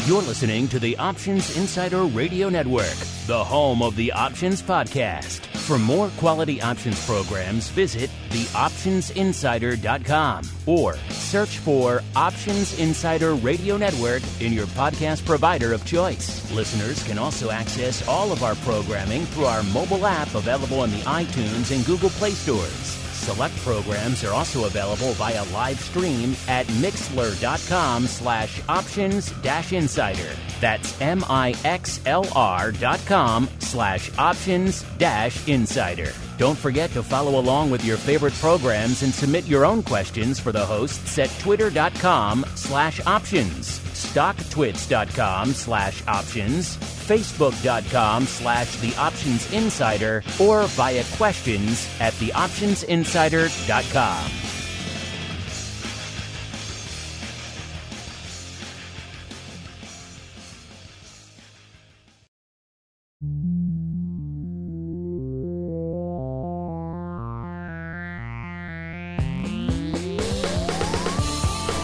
You're listening to the Options Insider Radio Network, the home of the Options Podcast. For more quality options programs, visit theoptionsinsider.com or search for Options Insider Radio Network in your podcast provider of choice. Listeners can also access all of our programming through our mobile app available in the iTunes and Google Play stores. Select programs are also available via live stream at mixlr.com/options-insider. That's mixlr.com/options-insider. Don't forget to follow along with your favorite programs and submit your own questions for the hosts at twitter.com/options, stocktwits.com/options, facebook.com/theoptionsinsider, or via questions at theoptionsinsider.com.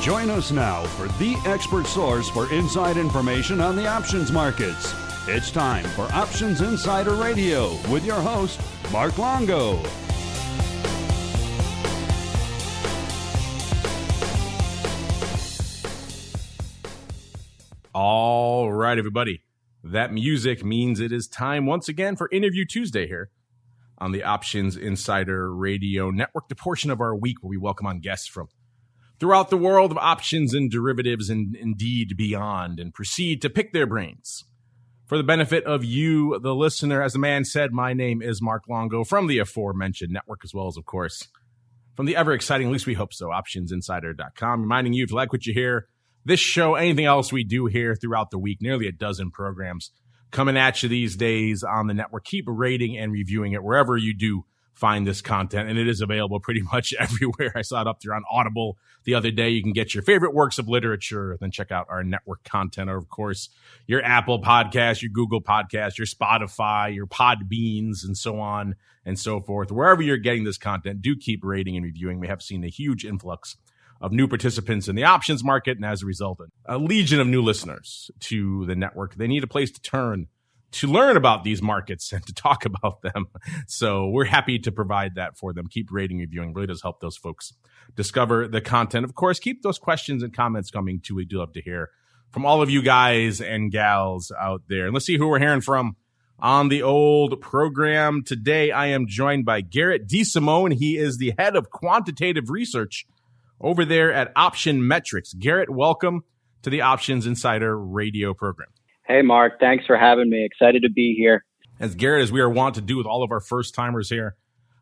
Join us now for the expert source for inside information on the options markets. It's time for Options Insider Radio with your host, Mark Longo. All right, everybody. That music means it is time once again for Interview Tuesday here on the Options Insider Radio Network, the portion of our week where we welcome on guests from throughout the world of options and derivatives and indeed beyond, and proceed to pick their brains. For the benefit of you, the listener, as the man said, my name is Mark Longo from the aforementioned network, as well as, of course, from the ever-exciting, at least we hope so, OptionsInsider.com, reminding you, if you like what you hear, this show, anything else we do here throughout the week, nearly a dozen programs coming at you these days on the network. Keep rating and reviewing it wherever you do find this content, and it is available pretty much everywhere. I saw it up there on Audible the other day. You can get your favorite works of literature, then check out our network content, or of course your Apple Podcast, your Google Podcast, your Spotify, your Podbeans, and so on and so forth. Wherever you're getting this content, do keep rating and reviewing. We have seen a huge influx of new participants in the options market, and as a result, a legion of new listeners to the network. They need a place to turn to learn about these markets and to talk about them. So we're happy to provide that for them. Keep rating, reviewing. Really does help those folks discover the content. Of course, keep those questions and comments coming too. We do love to hear from all of you guys and gals out there. And let's see who we're hearing from on the old program. Today, I am joined by Garrett DeSimone. He is the head of quantitative research over there at OptionMetrics. Garrett, welcome to the Options Insider Radio program. Hey, Mark. Thanks for having me. Excited to be here. As Garrett, as we are wont to do with all of our first-timers here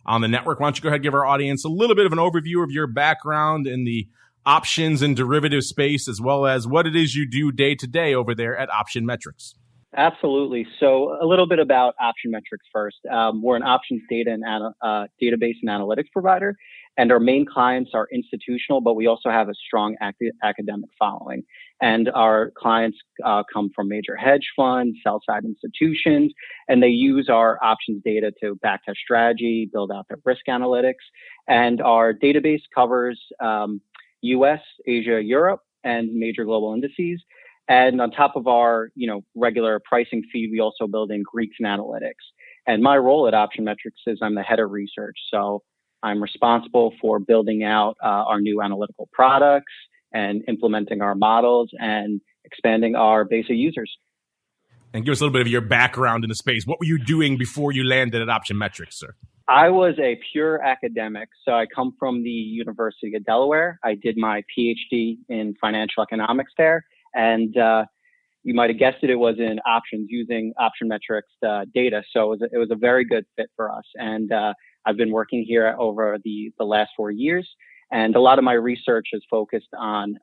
on the network, why don't you go ahead and give our audience a little bit of an overview of your background in the options and derivative space, as well as what it is you do day-to-day over there at OptionMetrics. Absolutely. So a little bit about OptionMetrics first. We're an options data and database and analytics provider, and our main clients are institutional, but we also have a strong academic following. And our clients come from major hedge funds, sell-side institutions, and they use our options data to backtest strategy, build out their risk analytics. And our database covers US, Asia, Europe, and major global indices. And on top of our, regular pricing feed, we also build in Greeks and analytics. And my role at OptionMetrics is I'm the head of research. So I'm responsible for building out our new analytical products and implementing our models and expanding our base of users. And give us a little bit of your background in the space. What were you doing before you landed at OptionMetrics, sir? I was a pure academic. So I come from the University of Delaware. I did my PhD in financial economics there. And you might have guessed it was in options using OptionMetrics data. So it was a very good fit for us. And I've been working here over the last 4 years. And a lot of my research is focused on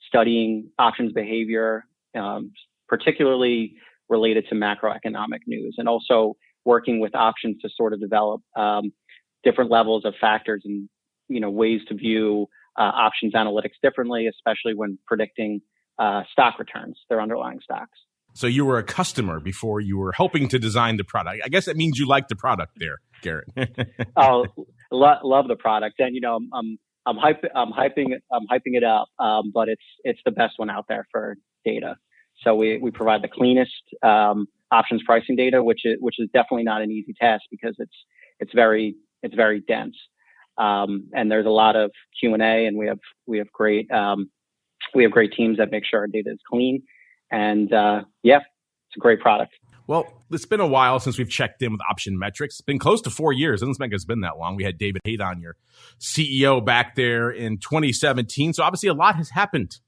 studying options behavior, particularly related to macroeconomic news, and also working with options to sort of develop different levels of factors and ways to view options analytics differently, especially when predicting stock returns, their underlying stocks. So you were a customer before you were helping to design the product. I guess that means you like the product there, Garrett. Oh, love the product, and I'm hyping it up, but it's the best one out there for data. So we provide the cleanest options pricing data, which is definitely not an easy task because it's very dense. And there's a lot of Q&A, and we have great teams that make sure our data is clean. And it's a great product. Well, it's been a while since we've checked in with OptionMetrics. It's been close to 4 yeyears. It doesn't think it's been that long. We had David Hayden, your CEO, back there in 2017. So obviously a lot has happened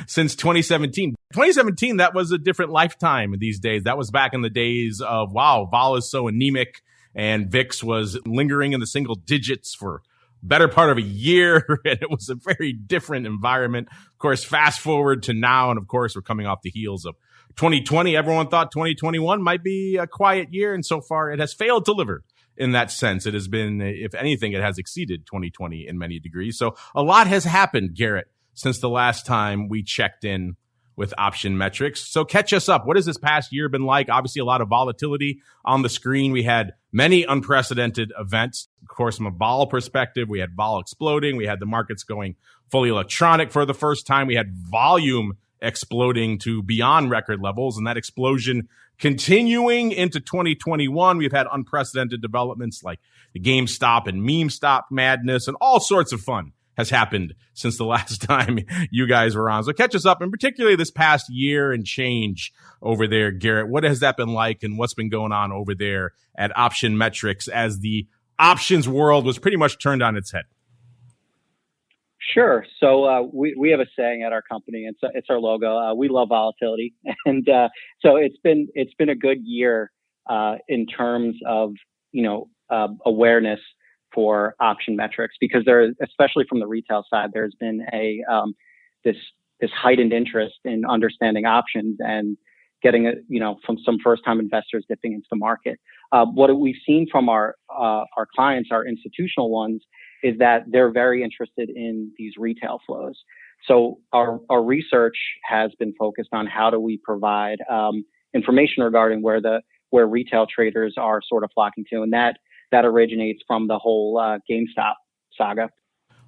since 2017. 2017, that was a different lifetime these days. That was back in the days of, wow, vol is so anemic, and VIX was lingering in the single digits for better part of a year, and it was a very different environment. Of course, fast forward to now, and of course, we're coming off the heels of 2020. Everyone thought 2021 might be a quiet year, and so far it has failed to deliver in that sense. It has been, if anything, it has exceeded 2020 in many degrees. So a lot has happened, Garrett, since the last time we checked in with OptionMetrics. So catch us up. What has this past year been like? Obviously, a lot of volatility on the screen. We had many unprecedented events. Of course, from a vol perspective, we had vol exploding. We had the markets going fully electronic for the first time. We had volume exploding to beyond record levels, and that explosion continuing into 2021. We've had unprecedented developments like the GameStop and meme stop madness, and all sorts of fun has happened since the last time you guys were on. So catch us up, and particularly this past year and change over there, Garrett. What has that been like, and what's been going on over there at OptionMetrics as the options world was pretty much turned on its head? Sure. So we have a saying at our company. It's our logo. We love volatility, and so it's been a good year in terms of awareness for OptionMetrics, because especially from the retail side, there's been this heightened interest in understanding options and getting from some first time investors dipping into the market. What we've seen from our clients, our institutional ones, is that they're very interested in these retail flows. So our research has been focused on how do we provide information regarding where retail traders are sort of flocking to, and that originates from the whole GameStop saga.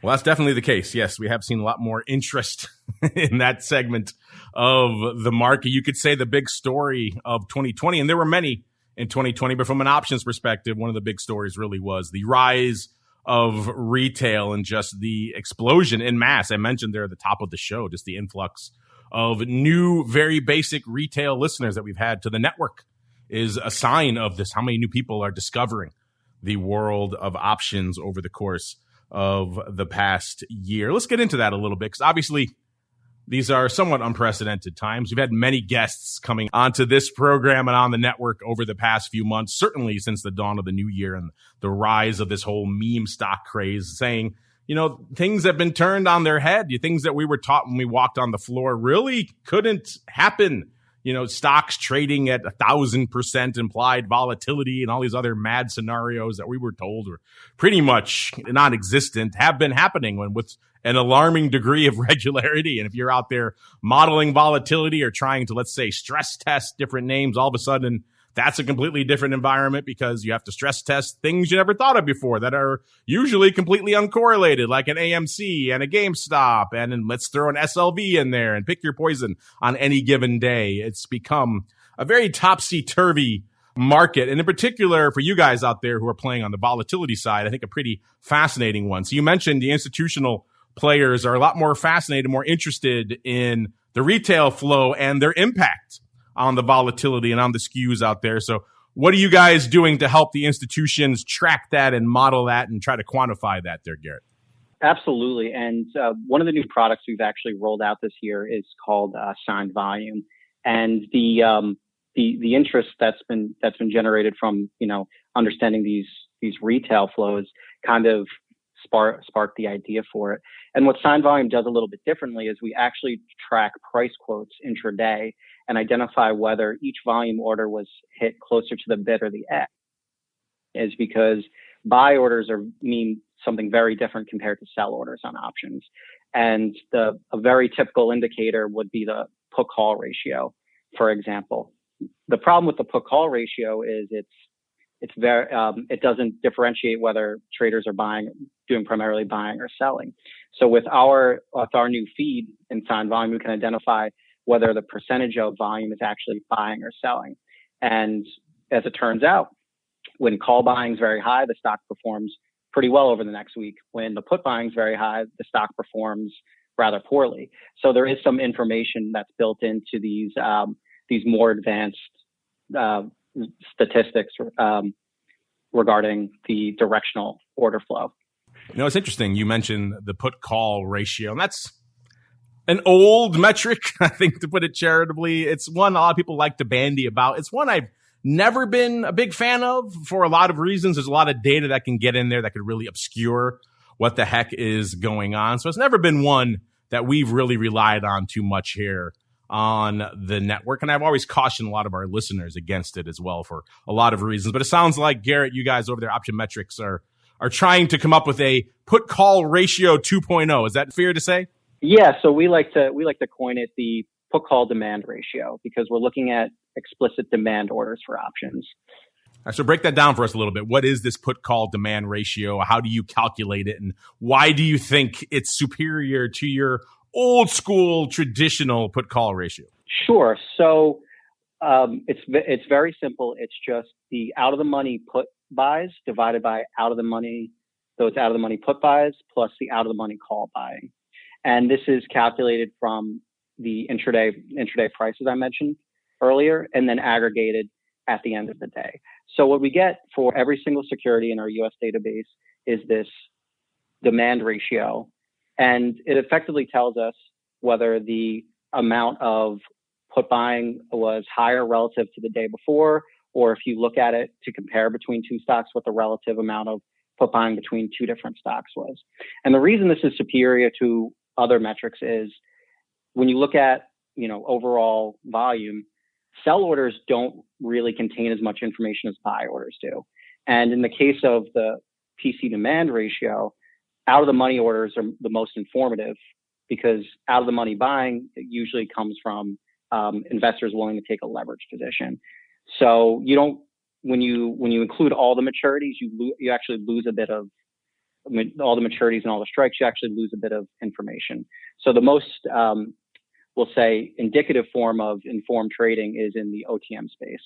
Well, that's definitely the case. Yes, we have seen a lot more interest in that segment of the market. You could say the big story of 2020, and there were many in 2020, but from an options perspective, one of the big stories really was the rise of retail and just the explosion in mass. I mentioned there at the top of the show, just the influx of new, very basic retail listeners that we've had to the network is a sign of this, how many new people are discovering the world of options over the course of the past year. Let's get into that a little bit, because obviously these are somewhat unprecedented times. We've had many guests coming onto this program and on the network over the past few months, certainly since the dawn of the new year and the rise of this whole meme stock craze, saying, things have been turned on their head. Things that we were taught when we walked on the floor really couldn't happen. Stocks trading at 1,000% implied volatility and all these other mad scenarios that we were told were pretty much non-existent have been happening with an alarming degree of regularity. And if you're out there modeling volatility or trying to, let's say, stress test different names, all of a sudden that's a completely different environment, because you have to stress test things you never thought of before that are usually completely uncorrelated, like an AMC and a GameStop. And then let's throw an SLV in there and pick your poison on any given day. It's become a very topsy-turvy market. And in particular, for you guys out there who are playing on the volatility side, I think a pretty fascinating one. So you mentioned the institutional players are a lot more fascinated, more interested in the retail flow and their impact on the volatility and on the skews out there. So what are you guys doing to help the institutions track that and model that and try to quantify that there, Garrett? Absolutely. And one of the new products we've actually rolled out this year is called Signed Volume. And the interest that's been generated from understanding these retail flows kind of sparked the idea for it. And what Signed Volume does a little bit differently is we actually track price quotes intraday and identify whether each volume order was hit closer to the bid or the X. Is because buy orders mean something very different compared to sell orders on options. And a very typical indicator would be the put call ratio, for example. The problem with the put call ratio is it's very it doesn't differentiate whether traders are doing primarily buying or selling. So with our new feed in Signed Volume, we can identify whether the percentage of volume is actually buying or selling. And as it turns out, when call buying is very high, the stock performs pretty well over the next week. When the put buying is very high, the stock performs rather poorly. So there is some information that's built into these more advanced statistics regarding the directional order flow. It's interesting. You mentioned the put-call ratio, and that's an old metric, I think, to put it charitably. It's one a lot of people like to bandy about. It's one I've never been a big fan of for a lot of reasons. There's a lot of data that can get in there that could really obscure what the heck is going on. So it's never been one that we've really relied on too much here on the network. And I've always cautioned a lot of our listeners against it as well for a lot of reasons. But it sounds like, Garrett, you guys over there, OptionMetrics, are trying to come up with a put-call ratio 2.0. Is that fair to say? Yeah, so we like to coin it the put-call demand ratio because we're looking at explicit demand orders for options. All right, so break that down for us a little bit. What is this put-call demand ratio? How do you calculate it? And why do you think it's superior to your old school traditional put-call ratio? Sure. So it's very simple. It's just the out-of-the-money put buys divided by those out-of-the-money put buys plus the out-of-the-money call buying. And this is calculated from the intraday prices I mentioned earlier, and then aggregated at the end of the day. So what we get for every single security in our US database is this demand ratio. And it effectively tells us whether the amount of put buying was higher relative to the day before, or if you look at it to compare between two stocks, what the relative amount of put buying between two different stocks was. And the reason this is superior to other metrics is when you look at, overall volume, sell orders don't really contain as much information as buy orders do. And in the case of the PC demand ratio, out of the money orders are the most informative because out of the money buying usually comes from investors willing to take a leverage position. So you don't, when you include all the maturities, you actually lose a bit of all the maturities and all the strikes. You actually lose a bit of information. So the most we'll say indicative form of informed trading is in the OTM space.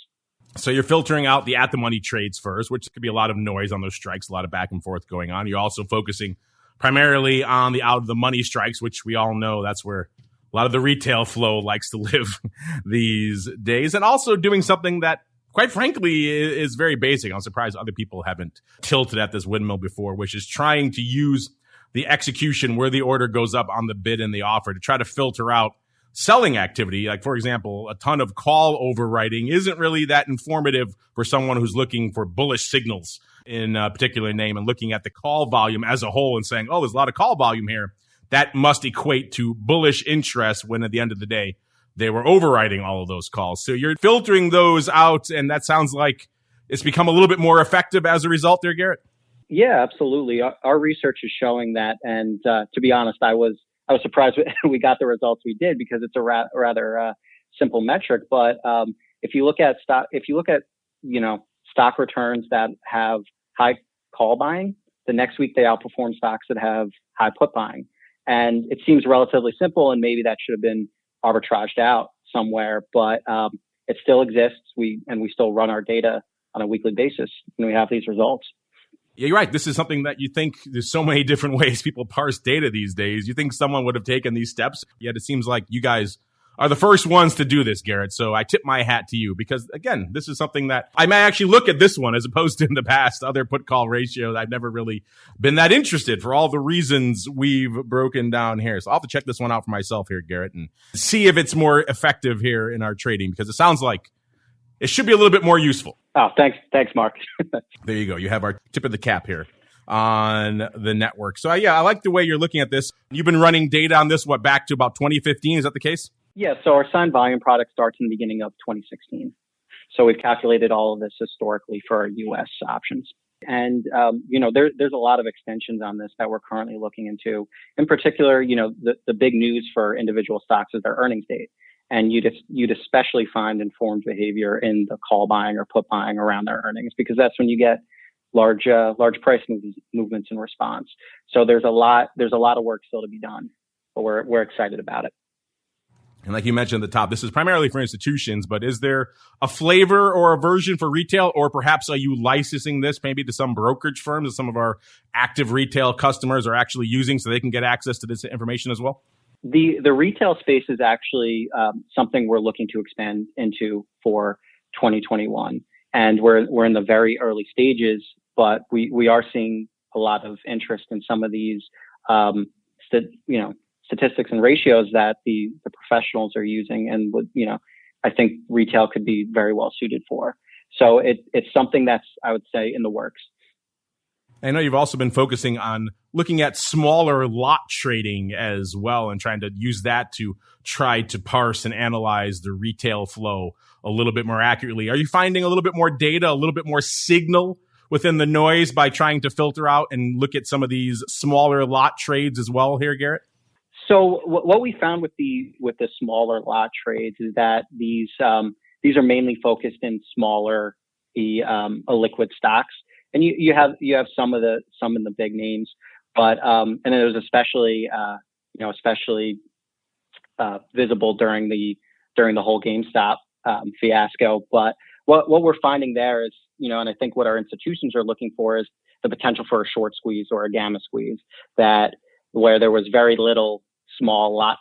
So you're filtering out the at-the-money trades first, which could be a lot of noise on those strikes, a lot of back and forth going on. You're also focusing primarily on the out-of-the-money strikes, which we all know that's where a lot of the retail flow likes to live these days. And also doing something that, quite frankly, is very basic. I'm surprised other people haven't tilted at this windmill before, which is trying to use the execution where the order goes up on the bid and the offer to try to filter out selling activity. Like, for example, a ton of call overwriting isn't really that informative for someone who's looking for bullish signals in a particular name and looking at the call volume as a whole and saying, oh, there's a lot of call volume here. That must equate to bullish interest when at the end of the day, they were overwriting all of those calls. So you're filtering those out, and that sounds like it's become a little bit more effective as a result there, Garrett? Yeah, absolutely. Our research is showing that. And to be honest, I was surprised we got the results we did because it's a rather simple metric. But if you look at stock returns that have high call buying, the next week they outperform stocks that have high put buying. And it seems relatively simple, and maybe that should have been arbitraged out somewhere, but it still exists. We still run our data on a weekly basis, and we have these results. Yeah, you're right. This is something that you think there's so many different ways people parse data these days. You think someone would have taken these steps, yet it seems like you guys are the first ones to do this, Garrett. So I tip my hat to you because, again, this is something that I may actually look at this one as opposed to in the past other put-call ratios. I've never really been that interested for all the reasons we've broken down here. So I'll have to check this one out for myself here, Garrett, and see if it's more effective here in our trading because it sounds like it should be a little bit more useful. Oh, thanks, Mark. There you go. You have our tip of the cap here on the network. So, I like the way you're looking at this. You've been running data on this, back to about 2015? Is that the case? Yeah, so our signed volume product starts in the beginning of 2016. So we've calculated all of this historically for our U.S. options. And, there's a lot of extensions on this that we're currently looking into. In particular, the big news for individual stocks is their earnings date. And you'd especially find informed behavior in the call buying or put buying around their earnings, because that's when you get large price movements in response. So there's a lot of work still to be done, but we're excited about it. And like you mentioned at the top, this is primarily for institutions, but is there a flavor or a version for retail, or perhaps are you licensing this maybe to some brokerage firms that some of our active retail customers are actually using so they can get access to this information as well? The retail space is actually something we're looking to expand into for 2021. And we're in the very early stages, but we are seeing a lot of interest in some of these, statistics and ratios that the professionals are using, and I think retail could be very well suited for. So it's something that's, I would say, in the works. I know you've also been focusing on looking at smaller lot trading as well and trying to use that to try to parse and analyze the retail flow a little bit more accurately. Are you finding a little bit more data, a little bit more signal within the noise by trying to filter out and look at some of these smaller lot trades as well here, Garrett? So what we found with the smaller lot trades is that these are mainly focused in smaller illiquid stocks, and you have some in the big names, but and it was especially visible during the whole GameStop fiasco. But what we're finding there is, and I think what our institutions are looking for is the potential for a short squeeze or a gamma squeeze, where there was very little small lots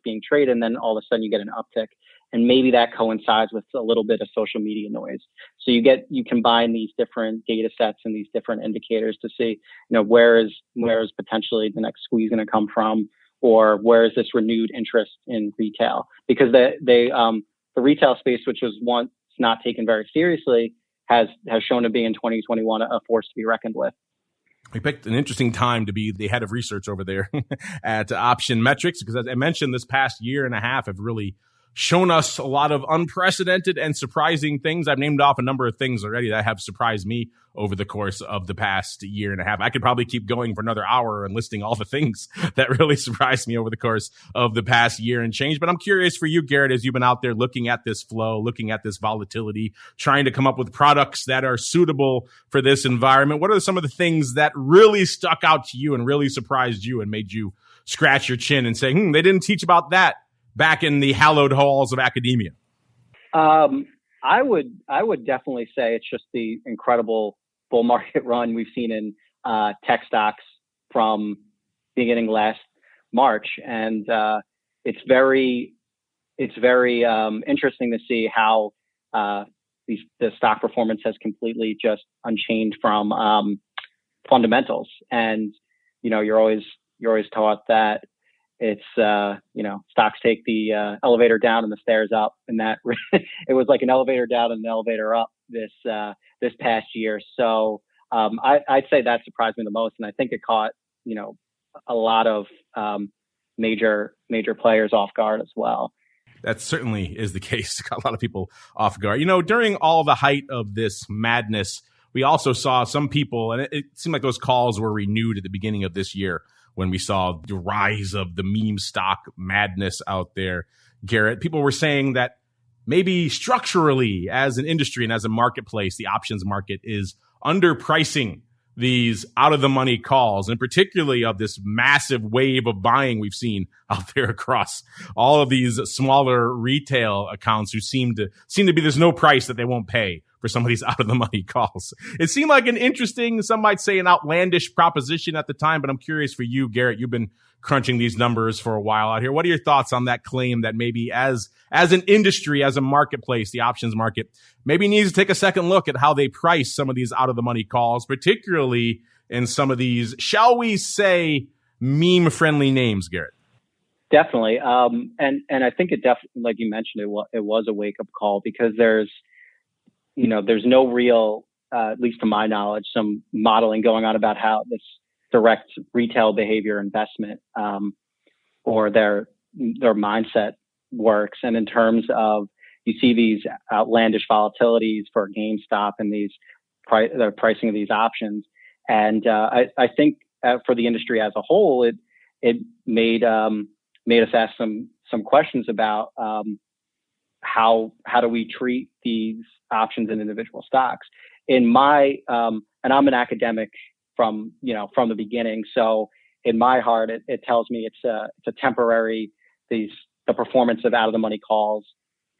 being traded, and then all of a sudden you get an uptick, and maybe that coincides with a little bit of social media noise. So you combine these different data sets and these different indicators to see, where is potentially the next squeeze going to come from, or where is this renewed interest in retail? Because the retail space, which was once not taken very seriously, has shown to be in 2021 a force to be reckoned with. We picked an interesting time to be the head of research over there at OptionMetrics, because as I mentioned, this past year and a half have really shown us a lot of unprecedented and surprising things. I've named off a number of things already that have surprised me over the course of the past year and a half. I could probably keep going for another hour and listing all the things that really surprised me over the course of the past year and change. But I'm curious for you, Garrett, as you've been out there looking at this flow, looking at this volatility, trying to come up with products that are suitable for this environment. What are some of the things that really stuck out to you and really surprised you and made you scratch your chin and say, they didn't teach about that back in the hallowed halls of academia? I would definitely say it's just the incredible bull market run we've seen in tech stocks from beginning last March, and it's very interesting to see how the stock performance has completely just unchained from fundamentals. And you're always taught that it's stocks take the elevator down and the stairs up, and that it was like an elevator down and an elevator up this past year. So I'd say that surprised me the most, and I think it caught a lot of major players off guard as well. That certainly is the case. It got a lot of people off guard. During all the height of this madness, we also saw some people, and it seemed like those calls were renewed at the beginning of this year, when we saw the rise of the meme stock madness out there, Garrett. People were saying that maybe structurally, as an industry and as a marketplace, the options market is underpricing these out-of-the-money calls, and particularly of this massive wave of buying we've seen out there across all of these smaller retail accounts who seem to be there's no price that they won't pay for some of these out-of-the-money calls. It seemed like an interesting, some might say an outlandish proposition at the time, but I'm curious for you, Garrett. You've been crunching these numbers for a while out here. What are your thoughts on that claim that maybe as an industry, as a marketplace, the options market maybe needs to take a second look at how they price some of these out-of-the-money calls, particularly in some of these, shall we say, meme-friendly names, Garrett? Definitely. And I think it definitely, like you mentioned, it was a wake-up call, because there's no real, at least to my knowledge, some modeling going on about how this direct retail behavior investment or their mindset works. And in terms of, you see these outlandish volatilities for GameStop and the pricing of these options. And I think for the industry as a whole, it made us ask some questions about how do we treat these options in individual stocks. In my and I'm an academic from the beginning, so in my heart it tells me it's a temporary the performance of out of the money calls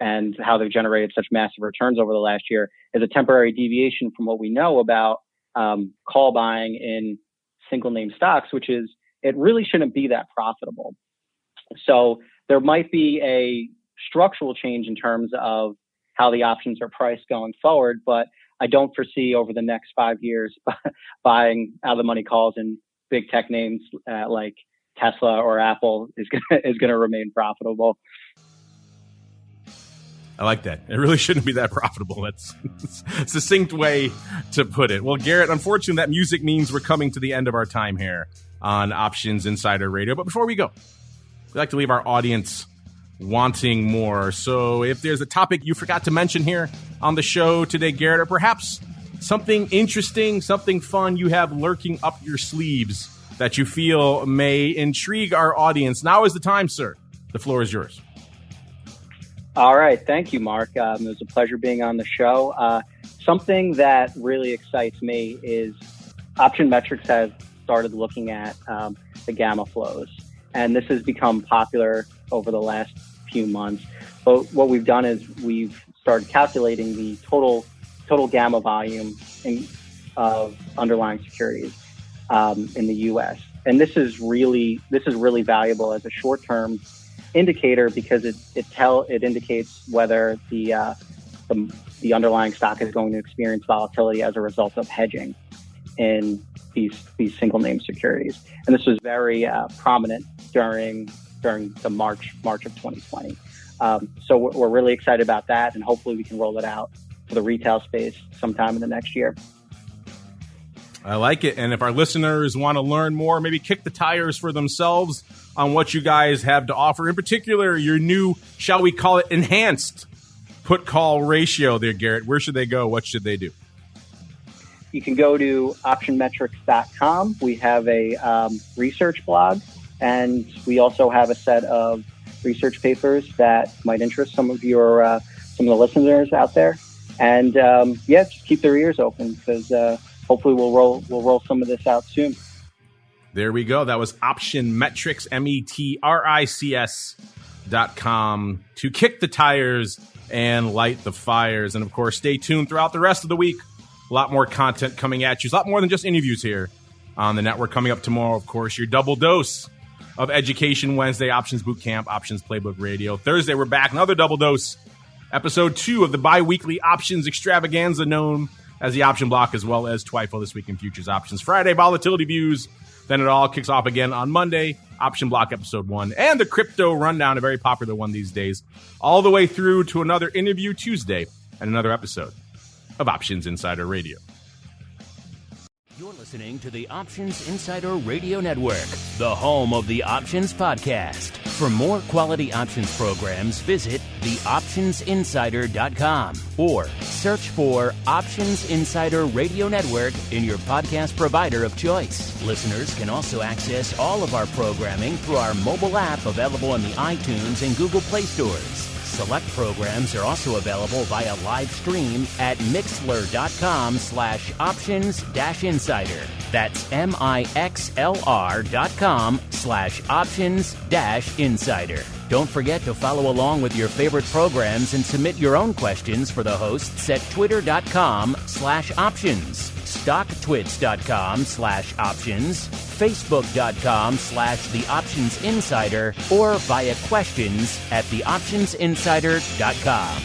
and how they've generated such massive returns over the last year is a temporary deviation from what we know about call buying in single name stocks, which is it really shouldn't be that profitable. So there might be a structural change in terms of how the options are priced going forward, but I don't foresee over the next 5 years buying out of the money calls in big tech names like Tesla or Apple is going to remain profitable. I like that. It really shouldn't be that profitable. That's a succinct way to put it. Well, Garrett, unfortunately, that music means we're coming to the end of our time here on Options Insider Radio. But before we go, we like to leave our audience wanting more. So if there's a topic you forgot to mention here on the show today, Garrett, or perhaps something interesting, something fun you have lurking up your sleeves that you feel may intrigue our audience, now is the time, sir. The floor is yours. All right. Thank you, Mark. It was a pleasure being on the show. Something that really excites me is OptionMetrics has started looking at the gamma flows. And this has become popular over the last few months. But what we've done is we've started calculating the total gamma volume of underlying securities in the U.S. And this is really valuable as a short-term indicator because it indicates whether the underlying stock is going to experience volatility as a result of hedging in these single name securities. And this was very prominent during the March of 2020. So we're really excited about that, and hopefully we can roll it out for the retail space sometime in the next year. I like it. And if our listeners want to learn more, maybe kick the tires for themselves on what you guys have to offer, in particular, your new, shall we call it, enhanced put-call ratio there, Garrett, where should they go? What should they do? You can go to OptionMetrics.com. We have a research blog, and we also have a set of research papers that might interest some of the listeners out there. And just keep their ears open because hopefully we'll roll some of this out soon. There we go. That was OptionMetrics, METRICS.com to kick the tires and light the fires. And of course, stay tuned throughout the rest of the week. A lot more content coming at you. A lot more than just interviews here on the network. Coming up tomorrow, of course, your double dose of Education Wednesday, Options Bootcamp, Options Playbook Radio. Thursday, we're back. Another double dose. Episode 2 of the bi-weekly Options Extravaganza known as the Option Block, as well as TWIFO This Week in Futures Options. Friday, Volatility Views. Then it all kicks off again on Monday, Option Block Episode 1, and the Crypto Rundown, a very popular one these days, all the way through to another Interview Tuesday and another episode of Options Insider Radio. You're listening to the Options Insider Radio Network, the home of the Options Podcast. For more quality options programs, visit theoptionsinsider.com or search for Options Insider Radio Network in your podcast provider of choice. Listeners can also access all of our programming through our mobile app available in the iTunes and Google Play stores. Select programs are also available via live stream at mixlr.com/options-insider. That's mixlr.com/options-insider. Don't forget to follow along with your favorite programs and submit your own questions for the hosts at twitter.com/options, stocktwits.com/options, facebook.com/theoptionsinsider, or via questions at theoptionsinsider.com.